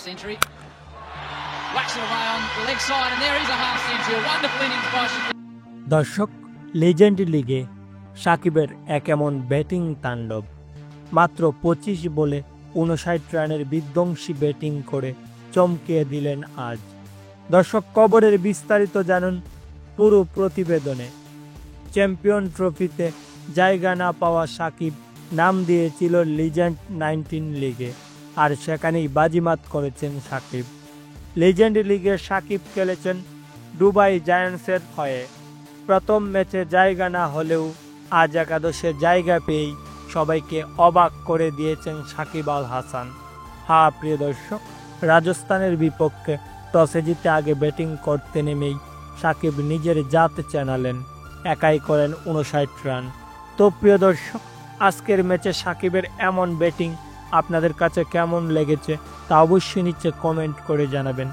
century. Whacks it away on the leg side, and there is a half century. A wonderful innings by Shaquib. দর্শক, legend লিগে সাকিবের এক এমন batting তাণ্ডব। মাত্র 25 বলে 59 রানের বিধ্বংসী ব্যাটিং করে চমকিয়ে দিলেন আজ। দর্শক, খবরের বিস্তারিত জানুন পুরো প্রতিবেদনে। চ্যাম্পিয়ন ট্রফিতে জায়গা না পাওয়া সাকিব নাম দিয়েছিল লিজেন্ড 19 লিগে, আর সেখানেই বাজিমাত করেছেন সাকিব। লিজেন্ড লিগে সাকিব খেলেছেন দুবাই জায়ান্টসের হয়ে। প্রথম ম্যাচে জায়গা না হলেও আজ একাদশে জায়গা পেয়েই সবাইকে অবাক করে দিয়েছেন সাকিব আল হাসান। হ্যাঁ প্রিয় দর্শক, রাজস্থানের বিপক্ষে টসে জিতে আগে ব্যাটিং করতে নেমেই সাকিব নিজের জাত জানালেন, একাই করেন 59 রান। তো প্রিয় দর্শক, আজকের ম্যাচে সাকিবের এমন ব্যাটিং আপনাদের কাছে কেমন লেগেছে তা অবশ্যই নিচে কমেন্ট করে জানাবেন।